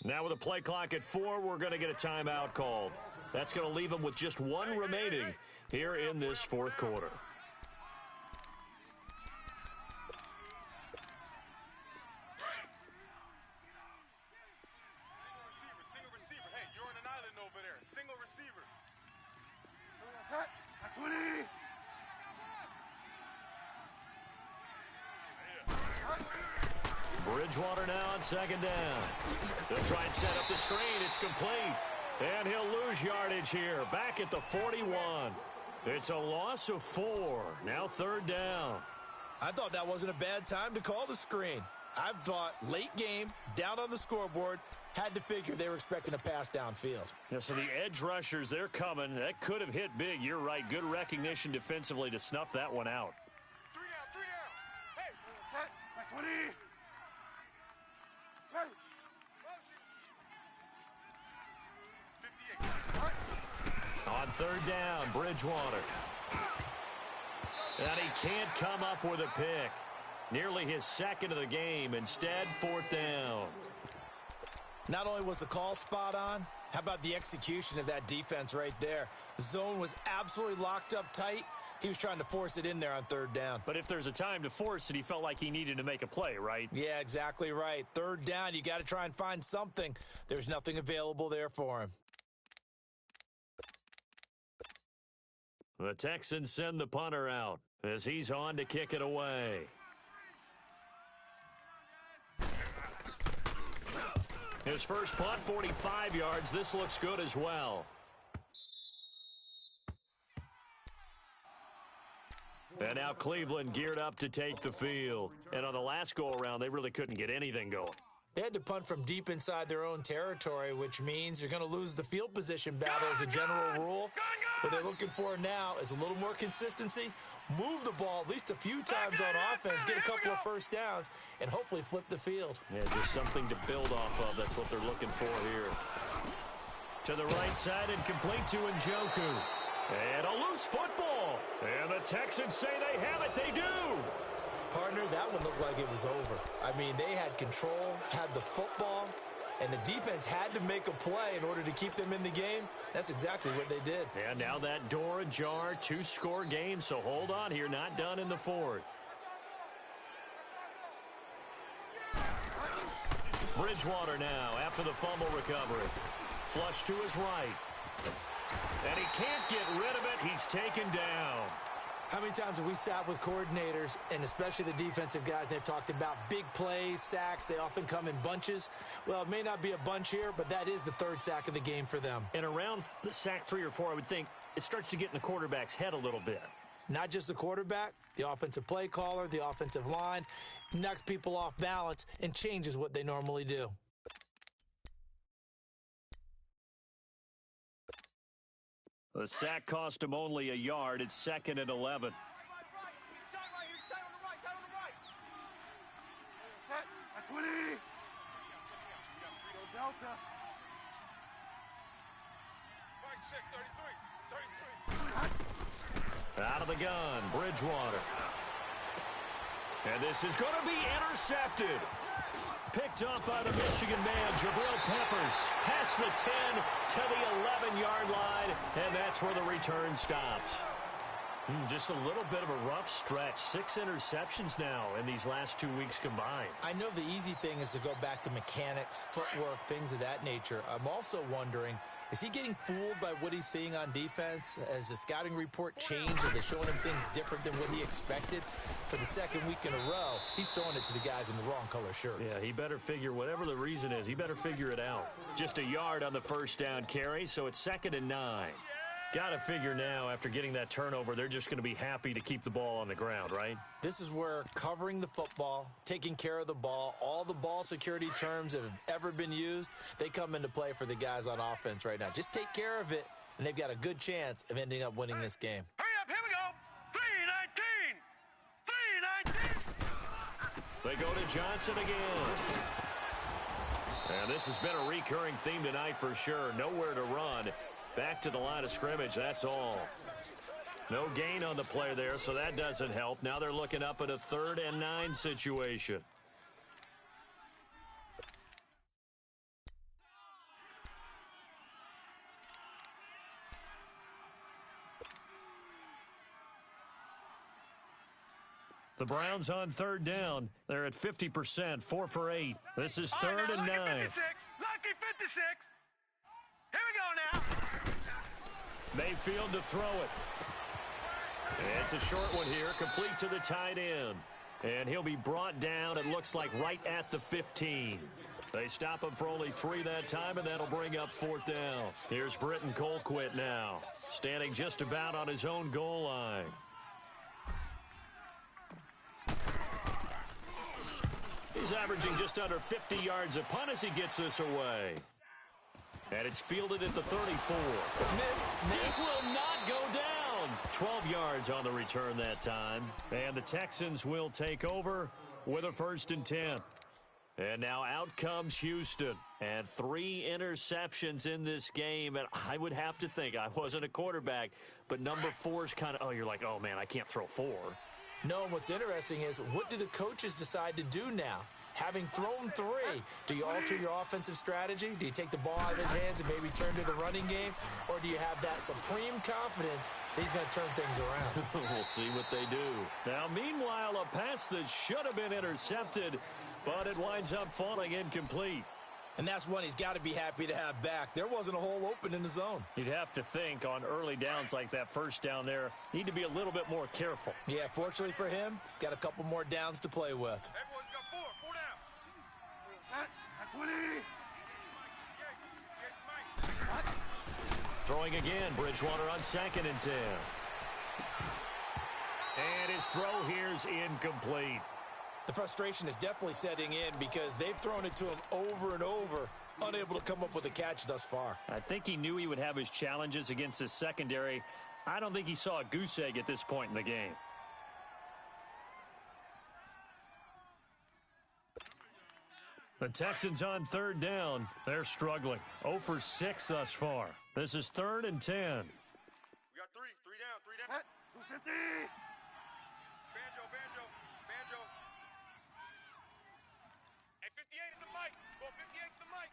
Now with a play clock at 4, we're going to get a timeout called. That's going to leave them with just 1 remaining here in this 4th quarter. Single receiver. Hey, you're on an island over there. Single receiver. 20. Bridgewater now on second down. They'll try and set up the screen. It's complete. And he'll lose yardage here. Back at the 41. It's a loss of 4. Now third down. I thought that wasn't a bad time to call the screen. I thought late game, down on the scoreboard, had to figure they were expecting a pass downfield. Yeah, so the edge rushers, they're coming. That could have hit big. You're right. Good recognition defensively to snuff that one out. 3 down. Hey. Set. 20. Motion. 58. On third down, Bridgewater. And he can't come up with a pick. Nearly his second of the game. Instead, fourth down. Not only was the call spot on, how about the execution of that defense right there? The zone was absolutely locked up tight. He was trying to force it in there on third down. But if there's a time to force it, he felt like he needed to make a play, right? Yeah, exactly right. Third down, you got to try and find something. There's nothing available there for him. The Texans send the punter out as he's on to kick it away. His first punt, 45 yards. This looks good as well. And now Cleveland geared up to take the field. And on the last go-around, they really couldn't get anything going. They had to punt from deep inside their own territory, which means you're going to lose the field position battle as a general rule. What they're looking for now is a little more consistency, move the ball at least a few times on offense, get a couple of first downs, and hopefully flip the field. Yeah, just something to build off of. That's what they're looking for here. To the right side and complete to Njoku. And a loose football. And the Texans say they have it. They do. Partner, that one looked like it was over. I mean, they had control, had the football, and the defense had to make a play in order to keep them in the game. That's exactly what they did. And now that door ajar, 2-score game, so hold on here, not done in the fourth. Bridgewater now after the fumble recovery. Flush to his right. And he can't get rid of it. He's taken down. How many times have we sat with coordinators, and especially the defensive guys, they've talked about big plays, sacks. They often come in bunches. Well, it may not be a bunch here, but that is the third sack of the game for them. And around sack 3 or 4, I would think it starts to get in the quarterback's head a little bit. Not just the quarterback, the offensive play caller, the offensive line, knocks people off balance and changes what they normally do. The sack cost him only a yard. It's second and 11. Set. 20. Go Delta. Right 6, 33. Out of the gun, Bridgewater. And this is going to be intercepted. Picked up by the Michigan man, Jabril Peppers. Past the 10 to the 11-yard line, and that's where the return stops. Just a little bit of a rough stretch. 6 interceptions now in these last 2 weeks combined. I know the easy thing is to go back to mechanics, footwork, things of that nature. I'm also wondering, is he getting fooled by what he's seeing on defense? Has the scouting report changed? Are they showing him things different than what he expected? For the second week in a row, he's throwing it to the guys in the wrong color shirts. Yeah, he better figure, whatever the reason is, he better figure it out. Just a yard on the first down carry, so it's 2nd and 9. Got to figure now, after getting that turnover, they're just going to be happy to keep the ball on the ground, right? This is where covering the football, taking care of the ball, all the ball security terms that have ever been used, they come into play for the guys on offense right now. Just take care of it, and they've got a good chance of ending up winning this game. Hurry up, here we go. 3-19. 3-19. They go to Johnson again. And this has been a recurring theme tonight for sure. Nowhere to run. Back to the line of scrimmage, that's all. No gain on the play there, so that doesn't help. Now they're looking up at a 3rd and 9 situation. The Browns on 3rd down. They're at 50%, 4 for 8. This is 3rd and 9. Lucky 56. Lucky 56. Here we go now. Mayfield to throw it. It's a short one here, complete to the tight end. And he'll be brought down, it looks like, right at the 15. They stop him for only 3 that time, and that'll bring up 4th down. Here's Britton Colquitt now, standing just about on his own goal line. He's averaging just under 50 yards a punt as he gets this away. And it's fielded at the 34. Missed. This will not go down. 12 yards on the return that time. And the Texans will take over with a 1st and 10. And now out comes Houston. And 3 interceptions in this game. And I would have to think, I wasn't a quarterback, but number 4 is kind of, you're like, oh, man, I can't throw 4. No, and what's interesting is, what do the coaches decide to do now? Having thrown 3, do you alter your offensive strategy? Do you take the ball out of his hands and maybe turn to the running game? Or do you have that supreme confidence that he's going to turn things around? We'll see what they do. Now, meanwhile, a pass that should have been intercepted, but it winds up falling incomplete. And that's one he's got to be happy to have back. There wasn't a hole open in the zone. You'd have to think on early downs like that first down there, need to be a little bit more careful. Yeah, fortunately for him, got a couple more downs to play with. Hey, boys, got 4 down. At 20. Throwing again, Bridgewater on 2nd and 10. And his throw here's incomplete. The frustration is definitely setting in because they've thrown it to him over and over, unable to come up with a catch thus far. I think he knew he would have his challenges against his secondary. I don't think he saw a goose egg at this point in the game. The Texans on 3rd down. They're struggling. 0 for 6 thus far. This is 3rd and 10. We got 3 down. At 250. Banjo. Hey, 58 is the mic. Go 58 is the mic.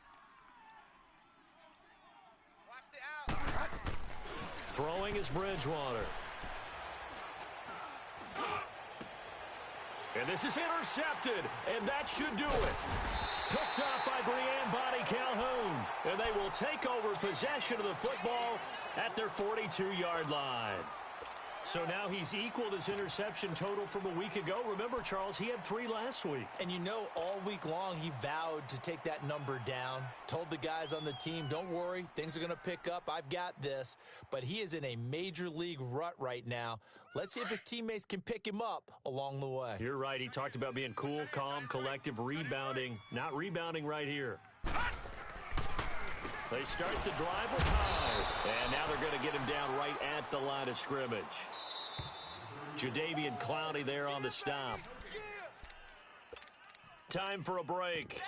Watch the out. Throwing is Bridgewater. And this is intercepted, and that should do it. Picked up by Brianne Bonnie Calhoun, and they will take over possession of the football at their 42-yard line. So now he's equaled his interception total from a week ago. Remember, Charles, he had 3 last week. And you know, all week long, he vowed to take that number down. Told the guys on the team, don't worry, things are going to pick up. I've got this. But he is in a major league rut right now. Let's see if his teammates can pick him up along the way. You're right. He talked about being cool, calm, collective, rebounding. Not rebounding right here. They start the drive with Hyde. And now they're going to get him down right at the line of scrimmage. Jadeveon Clowney there on the stop. Time for a break.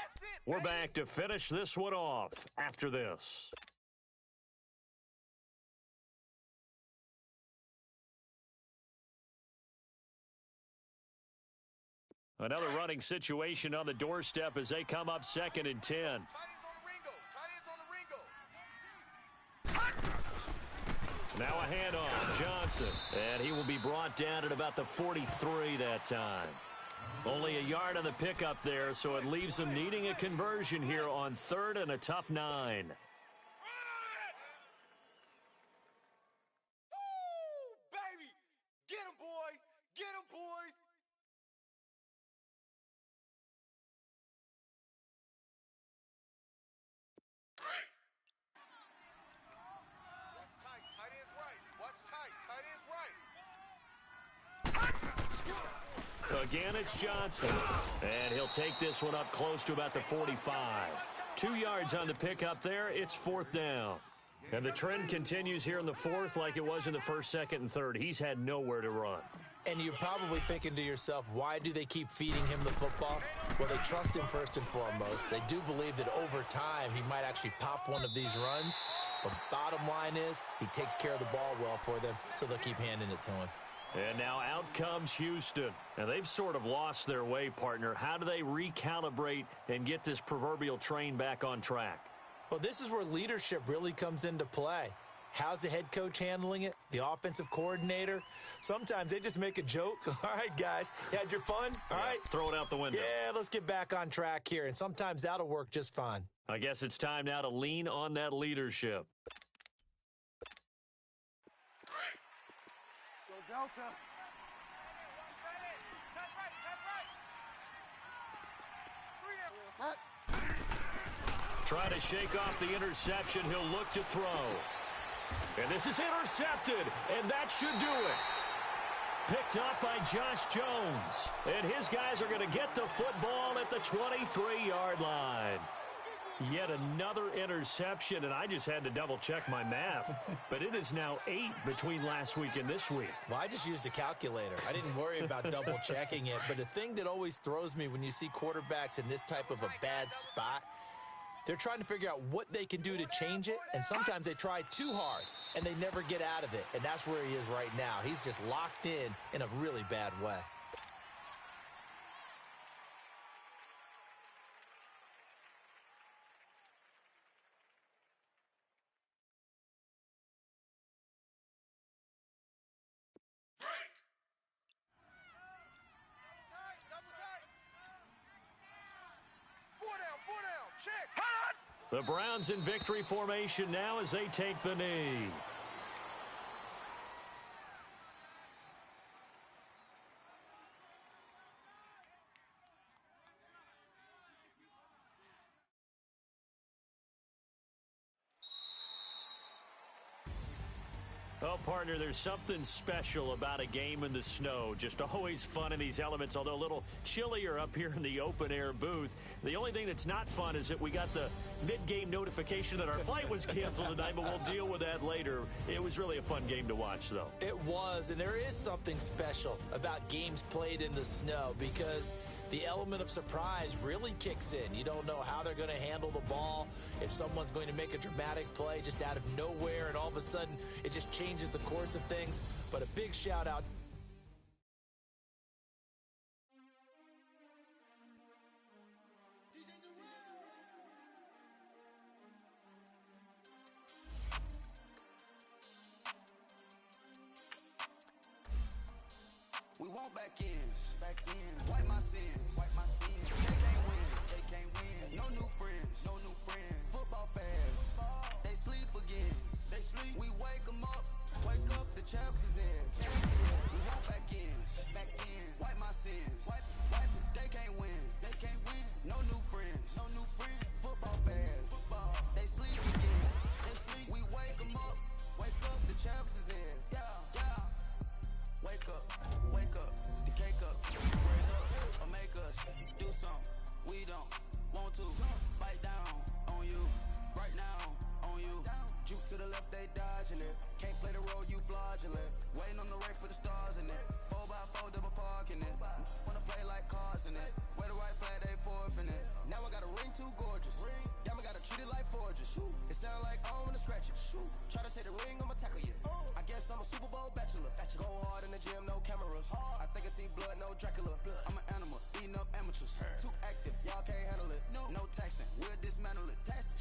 We're back to finish this one off after this. Another running situation on the doorstep as they come up 2nd and 10. Now a handoff, Johnson, and he will be brought down at about the 43 that time. Only a yard on the pickup there, so it leaves them needing a conversion here on 3rd and a tough 9. Woo, baby! Get him, boys! Get him, boys! Again, it's Johnson, and he'll take this one up close to about the 45. 2 yards on the pickup there. It's 4th down. And the trend continues here in the 4th like it was in the 1st, 2nd, and 3rd. He's had nowhere to run. And you're probably thinking to yourself, why do they keep feeding him the football? Well, they trust him first and foremost. They do believe that over time he might actually pop one of these runs. But bottom line is he takes care of the ball well for them, so they'll keep handing it to him. And now out comes Houston. Now, they've sort of lost their way, partner. How do they recalibrate and get this proverbial train back on track? Well, this is where leadership really comes into play. How's the head coach handling it? The offensive coordinator? Sometimes they just make a joke. All right, guys, you had your fun? All right. Throw it out the window. Yeah, let's get back on track here. And sometimes that'll work just fine. I guess it's time now to lean on that leadership. Go Delta. Trying to shake off the interception. He'll look to throw. And this is intercepted, and that should do it. Picked up by Josh Jones. And his guys are going to get the football at the 23-yard line. Yet another interception, and I just had to double-check my math. But it is now 8 between last week and this week. Well, I just used a calculator. I didn't worry about double-checking it. But the thing that always throws me when you see quarterbacks in this type of a bad spot, they're trying to figure out what they can do to change it, and sometimes they try too hard, and they never get out of it. And that's where he is right now. He's just locked in a really bad way. The Browns in victory formation now as they take the knee. Oh, partner, there's something special about a game in the snow. Just always fun in these elements, although a little chillier up here in the open-air booth. The only thing that's not fun is that we got the mid-game notification that our flight was canceled tonight, but we'll deal with that later. It was really a fun game to watch, though. It was, and there is something special about games played in the snow because the element of surprise really kicks in. You don't know how they're going to handle the ball, if someone's going to make a dramatic play just out of nowhere, and all of a sudden it just changes the course of things. But a big shout out. We want back ends, wipe my sins, they can't win, no new friends, football fans, they sleep again, we wake them up, the champs is in, we want back ends, wipe my sins, they can't win, no new friends, football fans, they sleep again, we wake them up, the champs is in, wake up, the cake up, raise up, or make us do something we don't want to. Bite down on you, right now on you. Juke to the left, they dodging it. Can't play the role, you fraudulent. Waiting on the race for the stars in it. 4x4 double parking it. Wanna play like cars in it. Where the white flag, they forfeit it. Now I got a ring too gorgeous. Damn, I gotta treat it like forges. It sound like I wanna scratch it. Try to take the ring, I'ma tackle you. I guess I'm a Super Bowl bachelor. Go hard in the gym, no cameras. I think I see blood, no Dracula. I'm an animal, eating up amateurs. Too active, y'all can't handle it. No taxing, we'll dismantle it.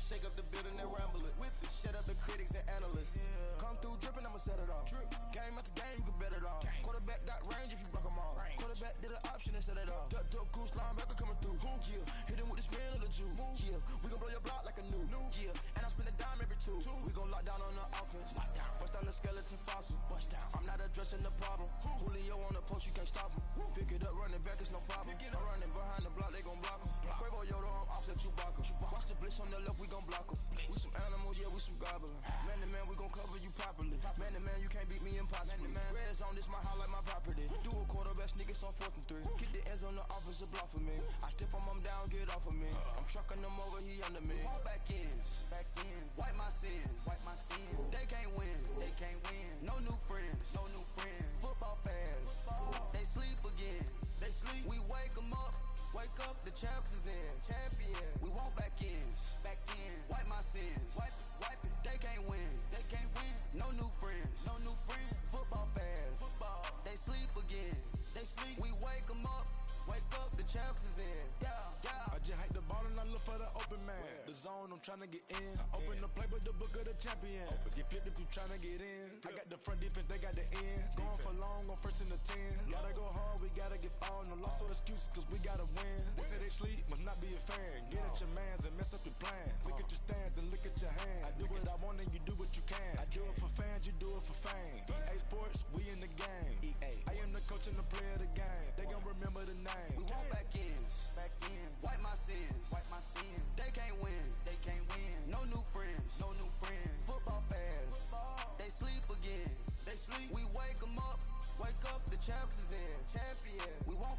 Shake up the building and ramble it. Shut up the critics and analysts. Come through dripping, I'ma set it off. Game after game, you can bet it off. Quarterback got range if you broke them off. Quarterback did an option and set it off. Duck goose linebacker coming through. Yeah, hit him with the spin of the Jew. Yeah, we gon' blow your block like a new. Yeah, and I spend a dime every two. We gon' lock down on the offense. Bust down the skeleton fossil. I'm not addressing the problem. Julio on the post, you can't stop him. Pick it up, running back, it's no problem. I'm running behind the block, they gon' block him. Quavo Yoda, I'm offset Chewbacca. Watch the blitz on the left, we gon' block him. We some animal, yeah, we some gobbler. Man to man, we gon' cover you properly. Man to man, you can't beat me impossibly. Red zone, this my house like my property. Do a quarterback sneakers on 4th and 3. Get the ends on the offensive block for me. I stiff him, I'm down, get off of me. I'm trucking them over, he under me. Back ends, wipe my sins, They can't win, no new friends, football fans, they sleep again, we wake them up, the champs is in, we want back ends, wipe my sins, they can't win, no new friends, football fans, they sleep again, we wake them up, the champs is in, I just hike the ball and I look for the open man. The zone, I'm trying to get in. Open the play with the book of the champion. Get flipped if you trying to get in. I got the front defense, they got the end. Going for long on 1st and the 10. Gotta go hard, we gotta get all. No loss or excuses, cause we gotta win. They say they sleep, must not be a fan. Get at your mans and mess up your plans. Look at your stands and look at your hands. I do what I want and you do what you can. I do it for fans, you do it for fame. EA Sports, we in the game. I am the coach and the player of the game. They gon' remember the name. we want back ends, wipe my sins, sleep. We wake 'em up, the champs is in. Champion. We won't